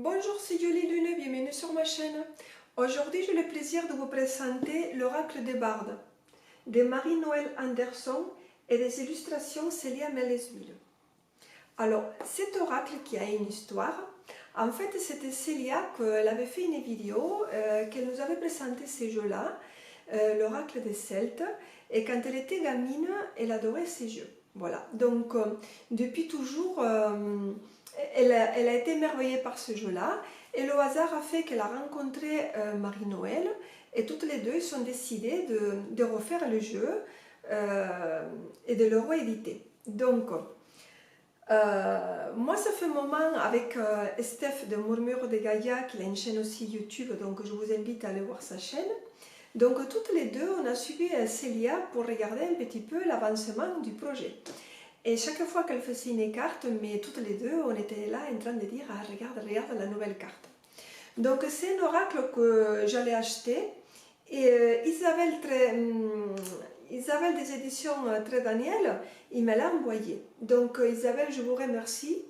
Bonjour, c'est Julie Lune, bienvenue sur ma chaîne. Aujourd'hui, j'ai le plaisir de vous présenter l'oracle des bardes de Marie-Noël Anderson et des illustrations Célia Mellesville. Alors, cet oracle qui a une histoire, en fait, c'était Célia qu'elle avait fait une vidéo, qu'elle nous avait présenté ces jeux-là, l'oracle des Celtes, et quand elle était gamine, elle adorait ces jeux. Voilà, donc depuis toujours, elle a été émerveillée par ce jeu-là, et le hasard a fait qu'elle a rencontré Marie-Noël, et toutes les deux ils ont décidé de refaire le jeu et de le rééditer. Donc, moi, ça fait un moment avec Steph de Murmure de Gaïa, qui a une chaîne aussi YouTube, donc je vous invite à aller voir sa chaîne. Donc, toutes les deux, on a suivi Célia pour regarder un petit peu l'avancement du projet. Et chaque fois qu'elle faisait une carte, mais toutes les deux, on était là en train de dire ah, regarde la nouvelle carte. Donc, c'est un oracle que j'allais acheter. Et Isabelle des éditions Très Daniel, il me l'a envoyé. Donc Isabelle, je vous remercie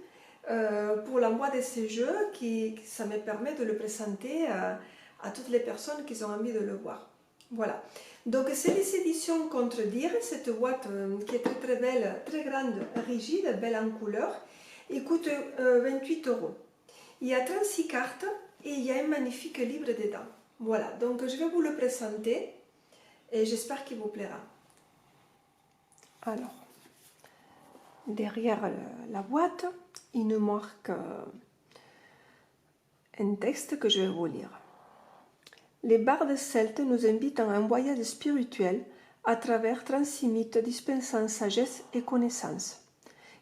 pour l'envoi de ces jeux, ça me permet de le présenter à toutes les personnes qui ont envie de le voir. Voilà. Donc c'est les éditions Contredire, cette boîte qui est très très belle, très grande, rigide, belle en couleur. Il coûte 28 €. Il y a 36 cartes et il y a un magnifique livre dedans. Voilà, donc je vais vous le présenter et j'espère qu'il vous plaira. Alors, derrière la boîte, il nous marque un texte que je vais vous lire. Les bardes celtes nous invitent à un voyage spirituel à travers 36 mythes dispensant sagesse et connaissance,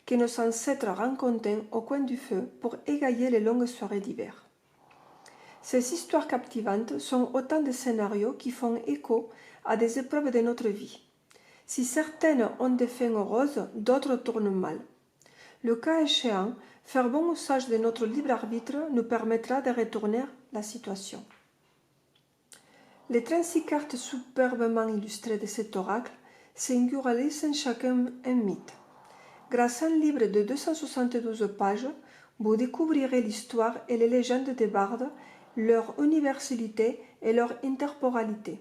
que nos ancêtres rencontraient au coin du feu pour égayer les longues soirées d'hiver. Ces histoires captivantes sont autant de scénarios qui font écho à des épreuves de notre vie. Si certaines ont des fins heureuses, d'autres tournent mal. Le cas échéant, faire bon usage de notre libre arbitre nous permettra de retourner la situation. Les 36 cartes superbement illustrées de cet oracle singularisent chacun un mythe. Grâce à un livre de 272 pages, vous découvrirez l'histoire et les légendes des bardes, leur universalité et leur interporalité.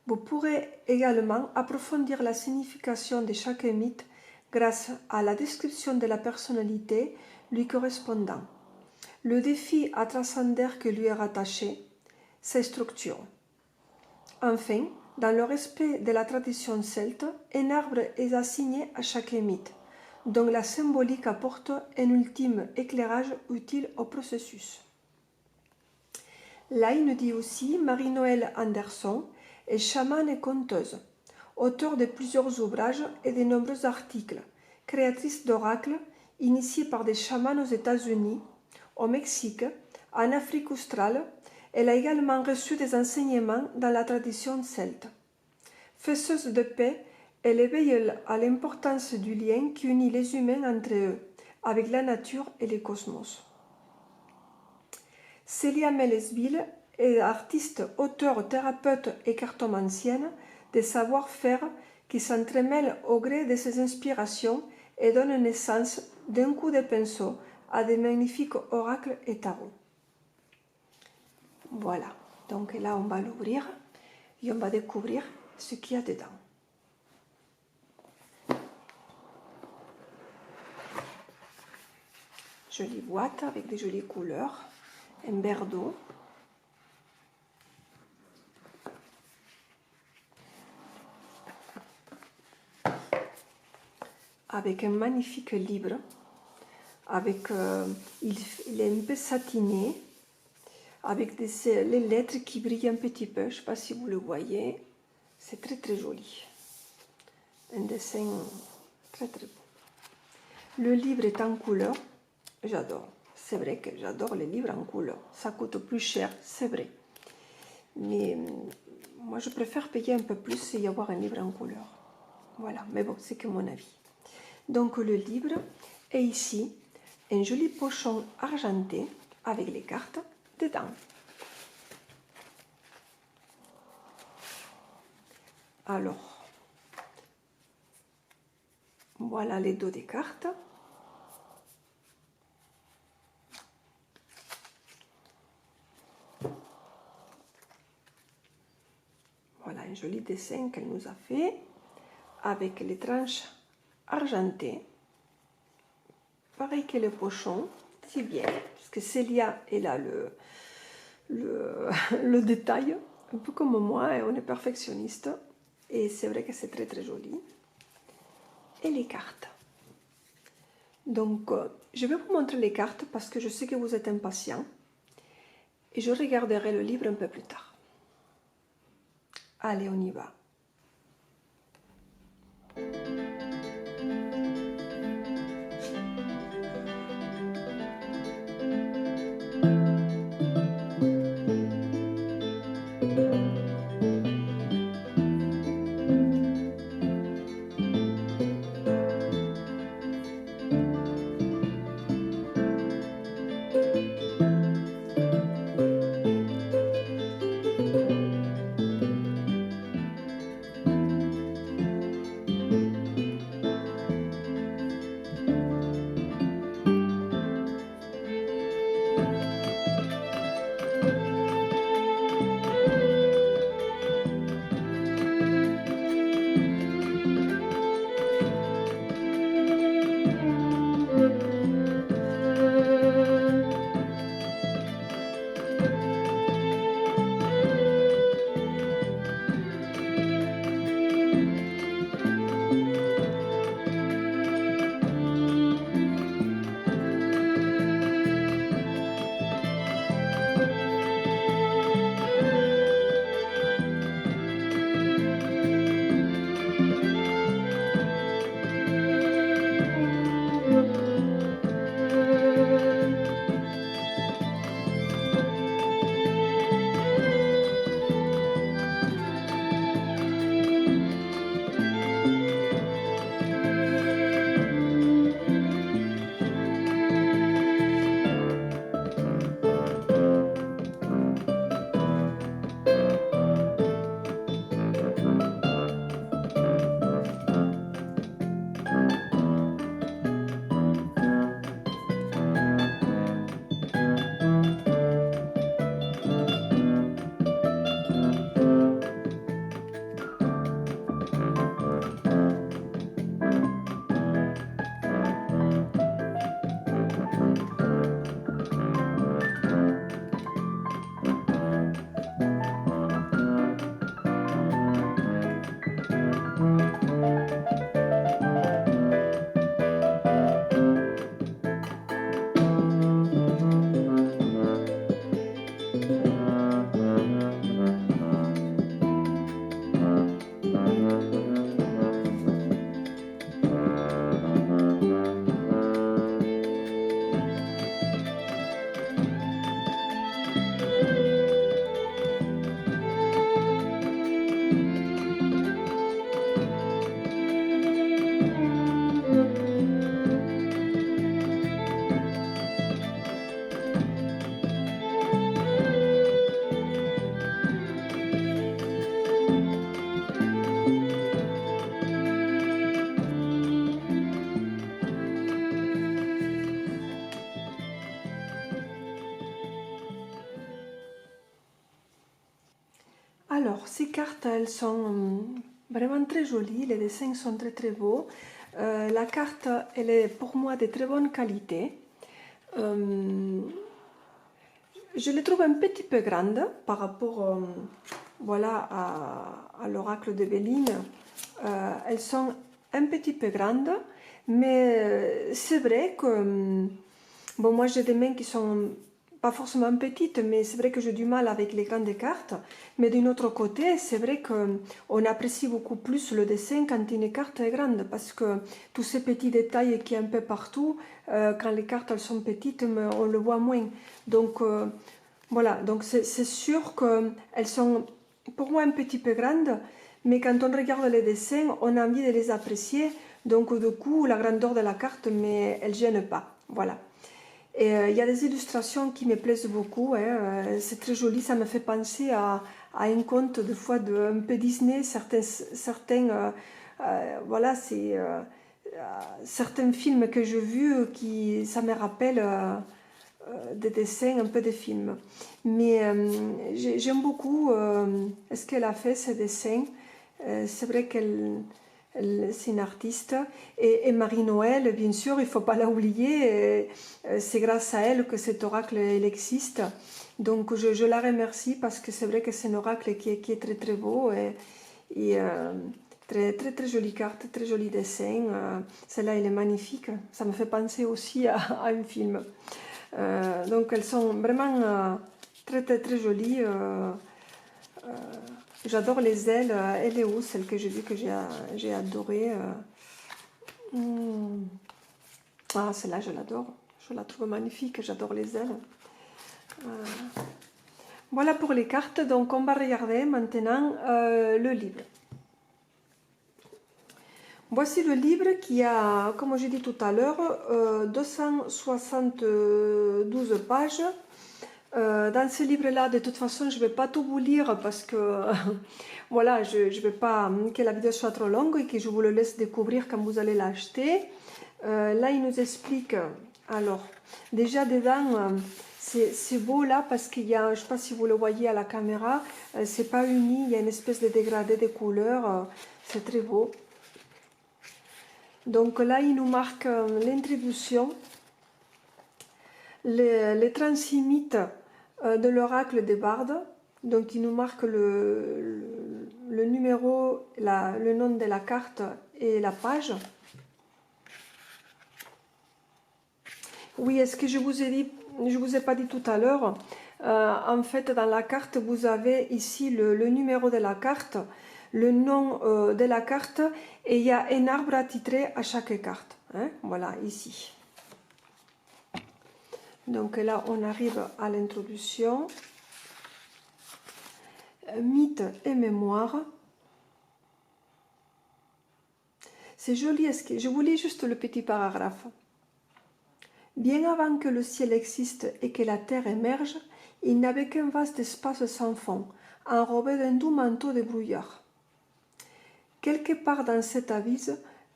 Vous pourrez également approfondir la signification de chaque mythe grâce à la description de la personnalité lui correspondant, le défi à transcender que lui est rattaché, ses structures. Enfin, dans le respect de la tradition celte, un arbre est assigné à chaque mythe, dont la symbolique apporte un ultime éclairage utile au processus. Là, il nous dit aussi Marie-Noël Anderson est chamane et conteuse, auteure de plusieurs ouvrages et de nombreux articles, créatrice d'oracles initiée par des chamans aux États-Unis, au Mexique, en Afrique australe. Elle a également reçu des enseignements dans la tradition celte. Faiseuse de paix, elle éveille à l'importance du lien qui unit les humains entre eux, avec la nature et le cosmos. Célia Mellesville est artiste, auteure, thérapeute et cartomancienne des savoir-faire qui s'entremêlent au gré de ses inspirations et donnent naissance d'un coup de pinceau à des magnifiques oracles et tarots. Voilà, donc là on va l'ouvrir et on va découvrir ce qu'il y a dedans. Jolie boîte avec des jolies couleurs, un verre d'eau. Avec un magnifique livre, avec, il est un peu satiné, avec les lettres qui brillent un petit peu, je ne sais pas si vous le voyez, c'est très très joli, un dessin très très beau. Le livre est en couleur, j'adore, c'est vrai que j'adore les livres en couleur, ça coûte plus cher, c'est vrai, mais moi je préfère payer un peu plus et y avoir un livre en couleur, voilà, mais bon, c'est que mon avis. Donc le livre est ici, un joli pochon argenté avec les cartes dedans. Alors, voilà les dos des cartes. un joli dessin qu'elle nous a fait avec les tranches argentées. Pareil que le pochon, si bien, parce que Célia, elle a le détail, un peu comme moi, on est perfectionniste. Et c'est vrai que c'est très très joli. Et les cartes. Donc, je vais vous montrer les cartes parce que je sais que vous êtes impatients. Et je regarderai le livre un peu plus tard. Allez, on y va. Alors, ces cartes, elles sont vraiment très jolies, les dessins sont très très beaux. La carte, elle est pour moi de très bonne qualité. Je les trouve un petit peu grandes par rapport voilà, à l'oracle de Béline. Elles sont un petit peu grandes, mais c'est vrai que bon, moi j'ai des mains qui sont pas forcément petites, mais c'est vrai que j'ai du mal avec les grandes cartes. Mais d'un autre côté, c'est vrai qu'on apprécie beaucoup plus le dessin quand une carte est grande, parce que tous ces petits détails qui y a un peu partout, quand les cartes elles sont petites, on le voit moins. Donc voilà, donc c'est sûr qu'elles sont pour moi un petit peu grandes, mais quand on regarde les dessins, on a envie de les apprécier. Donc du coup, la grandeur de la carte, mais elle ne gêne pas. Voilà. Et il y a des illustrations qui me plaisent beaucoup, hein, c'est très joli, ça me fait penser à un conte de fois de un peu Disney, voilà, c'est certains films que j'ai vus qui ça me rappelle des dessins, un peu de films. Mais j'aime beaucoup ce qu'elle a fait, ces dessins. C'est vrai qu'elle c'est une artiste. Et Marie-Noël, bien sûr, il ne faut pas l'oublier. C'est grâce à elle que cet oracle il existe. Donc je la remercie parce que c'est vrai que c'est un oracle qui est très très beau. Et très, très très jolie carte, très joli dessin. Celle-là, elle est magnifique. Ça me fait penser aussi à un film. Donc elles sont vraiment très très très jolies. J'adore les ailes. Elle est où celle que j'ai vue que j'ai adorée. Ah, celle-là, je l'adore. Je la trouve magnifique. J'adore les ailes. Voilà pour les cartes. Donc on va regarder maintenant le livre. Voici le livre qui a, comme j'ai dit tout à l'heure, 272 pages. Dans ce livre-là, de toute façon, je ne vais pas tout vous lire parce que voilà, je ne veux pas que la vidéo soit trop longue et que je vous le laisse découvrir quand vous allez l'acheter. Là, il nous explique, alors, déjà dedans, c'est beau là parce qu'il y a, je ne sais pas si vous le voyez à la caméra, c'est pas uni, il y a une espèce de dégradé de couleurs, c'est très beau. Donc là, il nous marque l'introduction, les 36 mythes de l'oracle des bardes. Donc il nous marque le numéro, le nom de la carte et la page. Oui, est-ce que je vous ai dit, je vous ai pas dit tout à l'heure, en fait dans la carte vous avez ici le numéro de la carte, le nom de la carte et il y a un arbre attitré à chaque carte. Hein, voilà, ici. Donc là, on arrive à l'introduction. Mythe et mémoire. C'est joli. Je vous lis juste le petit paragraphe. Bien avant que le ciel existe et que la terre émerge, il n'y avait qu'un vaste espace sans fond, enrobé d'un doux manteau de brouillard. Quelque part dans cet abysse,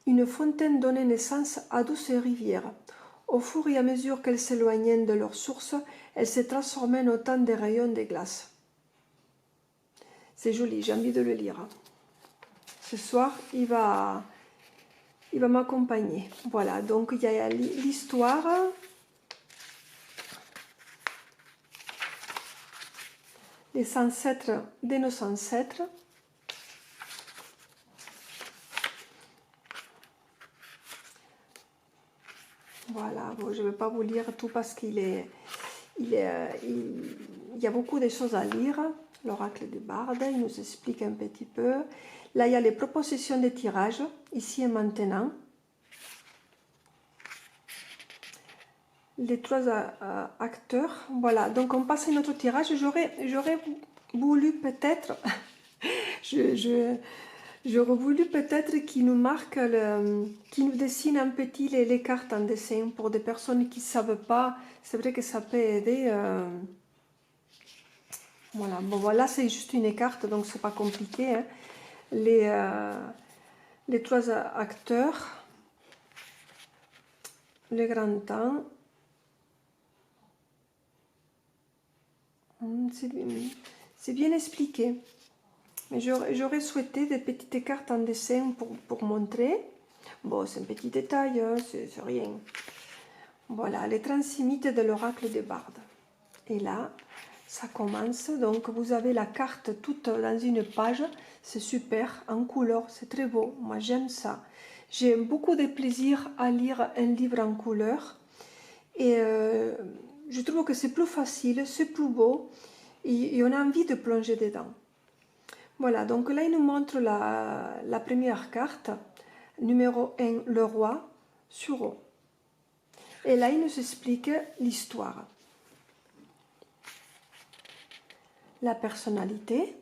une fontaine donnait naissance à douces rivières. Au fur et à mesure qu'elles s'éloignaient de leur source, elles se transformaient en autant de rayons de glace. C'est joli, j'ai envie de le lire. Ce soir, il va m'accompagner. Voilà, donc il y a l'histoire. Les ancêtres de nos ancêtres. Voilà, bon, je ne vais pas vous lire tout parce qu'il il y a beaucoup de choses à lire. L'oracle des bardes, il nous explique un petit peu. Là, il y a les propositions de tirage, ici et maintenant. Les 3 acteurs. Voilà, donc on passe à notre tirage. J'aurais voulu peut-être... J'aurais voulu peut-être qu'il nous marque, qu'il nous dessine un petit les cartes en dessin pour des personnes qui ne savent pas. C'est vrai que ça peut aider. Voilà, bon voilà, c'est juste une carte, donc c'est pas compliqué. Hein. Les 3 acteurs, le grand temps. C'est bien expliqué. Mais j'aurais souhaité des petites cartes en dessin pour montrer. Bon, c'est un petit détail, hein, c'est rien. Voilà, les 36 mythes de l'oracle des bardes. Et là, ça commence. Donc, vous avez la carte toute dans une page. C'est super, en couleur, c'est très beau. Moi, j'aime ça. J'ai beaucoup de plaisir à lire un livre en couleur. Et je trouve que c'est plus facile, c'est plus beau. Et on a envie de plonger dedans. Voilà, donc là, il nous montre la première carte, numéro 1, le roi, sur haut. Et là, il nous explique l'histoire. La personnalité,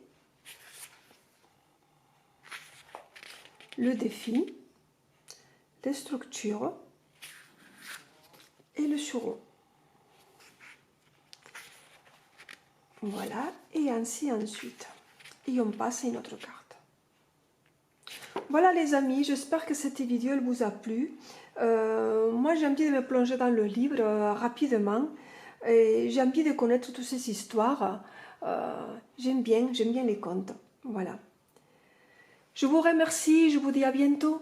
le défi, les structures et le sureau. Voilà, et ainsi ensuite. Et on passe à une autre carte. Voilà les amis, j'espère que cette vidéo elle vous a plu. Moi j'ai envie de me plonger dans le livre rapidement. Et j'ai envie de connaître toutes ces histoires. J'aime bien les contes. Voilà. Je vous remercie, je vous dis à bientôt.